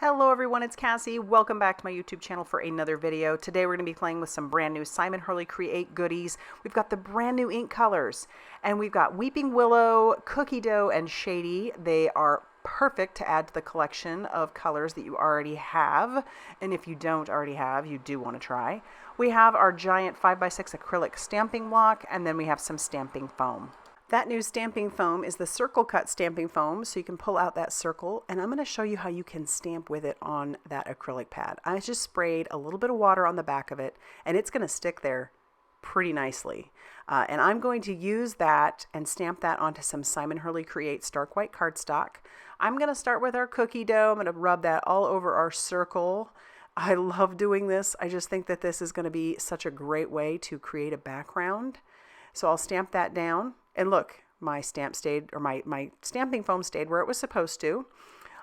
Hello everyone, it's Cassie. Welcome back to my YouTube channel for another video. Today we're going to be playing with some brand new Simon Hurley Create goodies. We've got the brand new ink colors, and we've got Weeping Willow, Cookie Dough, and Shady. They are perfect to add to the collection of colors that you already have, and if you don't already have, you do want to try. We have our giant 5x6 acrylic stamping block, and then we have some stamping foam. That new stamping foam is the circle cut stamping foam, so you can pull out that circle, and I'm going to show you how you can stamp with it on that acrylic pad. I just sprayed a little bit of water on the back of it, and it's going to stick there pretty nicely. And I'm going to use that and stamp that onto some Simon Hurley Create Stark White cardstock. I'm going to start with our cookie dough. I'm going to rub that all over our circle. I love doing this. I just think that this is going to be such a great way to create a background. So I'll stamp that down. And look, my stamp stayed, or my stamping foam stayed where it was supposed to.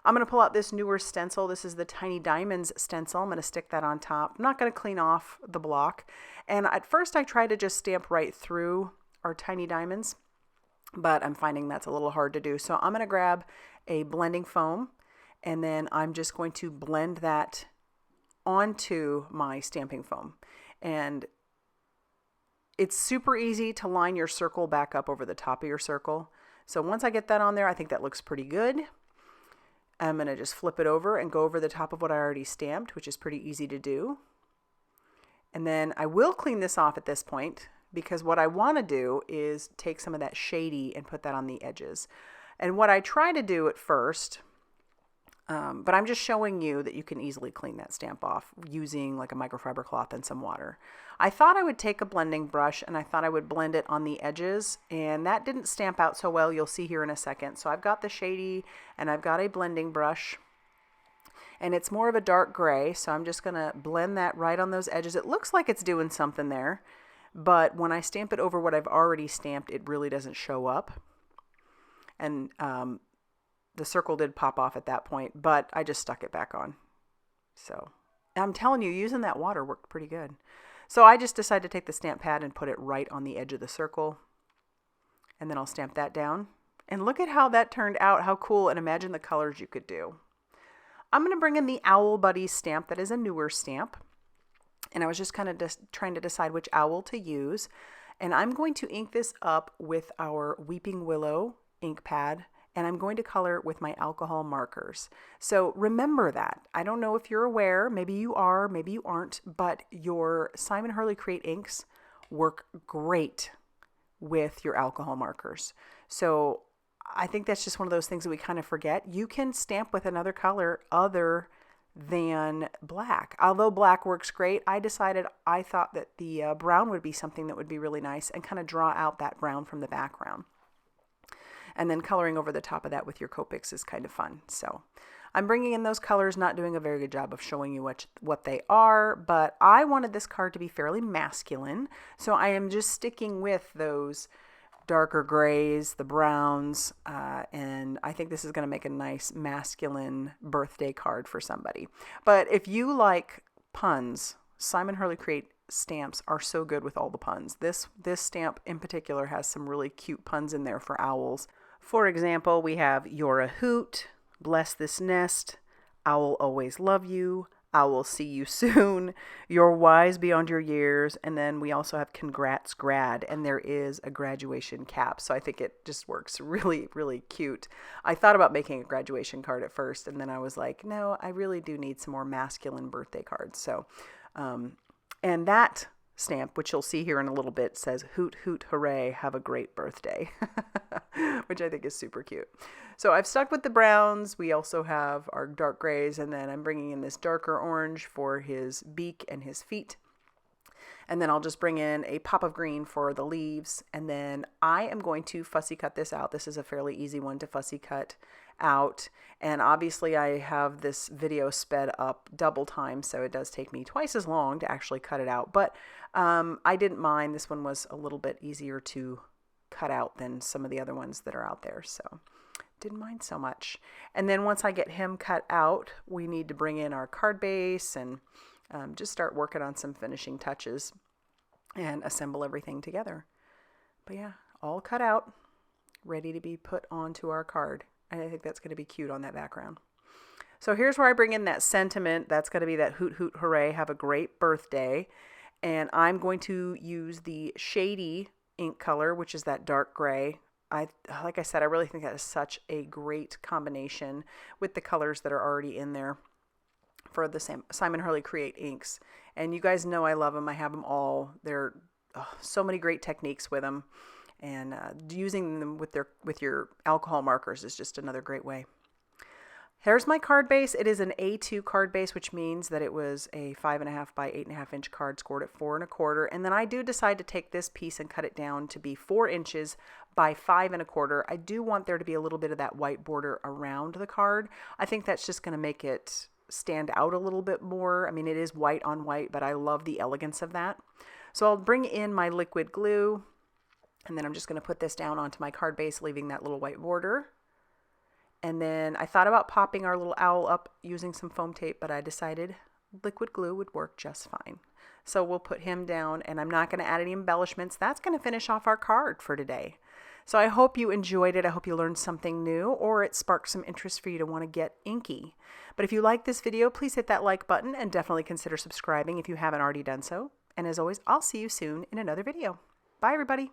I'm going to pull out this newer stencil. This is the Tiny Diamonds stencil. I'm going to stick that on top. I'm not going to clean off the block. And at first I tried to just stamp right through our Tiny Diamonds, but I'm finding that's a little hard to do. So I'm going to grab a blending foam, and then I'm just going to blend that onto my stamping foam. And it's super easy to line your circle back up over the top of your circle. So once I get that on there, I think that looks pretty good. I'm going to just flip it over and go over the top of what I already stamped, which is pretty easy to do. And then I will clean this off at this point, because what I want to do is take some of that shady and put that on the edges. And what I try to do at first, but I'm just showing you that you can easily clean that stamp off using like a microfiber cloth and some water. I thought I would take a blending brush and I thought I would blend it on the edges, and that didn't stamp out so well. You'll see here in a second. So I've got the shady and I've got a blending brush, and it's more of a dark gray. So I'm just going to blend that right on those edges. It looks like it's doing something there, but when I stamp it over what I've already stamped, it really doesn't show up. And the circle did pop off at that point, but I just stuck it back on. So I'm telling you, using that water worked pretty good. So I just decided to take the stamp pad and put it right on the edge of the circle. And then I'll stamp that down. And look at how that turned out, how cool, and imagine the colors you could do. I'm going to bring in the Owl Buddies stamp. That is a newer stamp. And I was just kind of trying to decide which owl to use. And I'm going to ink this up with our Weeping Willow ink pad. And I'm going to color with my alcohol markers. So remember that. I don't know if you're aware, maybe you are, maybe you aren't, but your Simon Hurley Create inks work great with your alcohol markers. So I think that's just one of those things that we kind of forget. You can stamp with another color other than black. Although black works great, I thought that the brown would be something that would be really nice and kind of draw out that brown from the background. And then coloring over the top of that with your Copics is kind of fun. So I'm bringing in those colors, not doing a very good job of showing you what they are, but I wanted this card to be fairly masculine. So I am just sticking with those darker grays, the browns, and I think this is going to make a nice masculine birthday card for somebody. But if you like puns, Simon Hurley Create stamps are so good with all the puns. This stamp in particular has some really cute puns in there for owls. For example, we have "You're a hoot," "Bless this nest," "Owl always love you," "Owl see you soon," "You're wise beyond your years," and then we also have "Congrats grad," and there is a graduation cap. So I think it just works really, really cute. I thought about making a graduation card at first, and then I was like, no, I really do need some more masculine birthday cards. So, and that stamp, which you'll see here in a little bit, says "Hoot, hoot, hooray, have a great birthday," which I think is super cute. So I've stuck with the browns. We also have our dark grays, and then I'm bringing in this darker orange for his beak and his feet. And then I'll just bring in a pop of green for the leaves. And then I am going to fussy cut this out. This is a fairly easy one to fussy cut out. And obviously I have this video sped up double time, so it does take me twice as long to actually cut it out. But I didn't mind. This one was a little bit easier to cut out than some of the other ones that are out there. So didn't mind so much. And then once I get him cut out, we need to bring in our card base and just start working on some finishing touches and assemble everything together. But yeah, all cut out, ready to be put onto our card. And I think that's going to be cute on that background. So here's where I bring in that sentiment. That's going to be that hoot hoot hooray, have a great birthday. And I'm going to use the Shady ink color, which is that dark gray. Like I said, I really think that is such a great combination with the colors that are already in there for the Simon Hurley Create inks. And you guys know I love them. I have them all. They're so many great techniques with them. And using them with your alcohol markers is just another great way. Here's my card base. It is an A2 card base, which means that it was a 5.5 by 8.5 inch card scored at 4 1/4. And then I do decide to take this piece and cut it down to be 4 inches by 5 1/4. I do want there to be a little bit of that white border around the card. I think that's just going to make it stand out a little bit more. I mean, it is white on white, but I love the elegance of that. So I'll bring in my liquid glue, and then I'm just going to put this down onto my card base, leaving that little white border. And then I thought about popping our little owl up using some foam tape, but I decided liquid glue would work just fine. So we'll put him down, and I'm not going to add any embellishments. That's going to finish off our card for today. So I hope you enjoyed it. I hope you learned something new, or it sparked some interest for you to want to get inky. But if you like this video, please hit that like button and definitely consider subscribing if you haven't already done so. And as always, I'll see you soon in another video. Bye, everybody.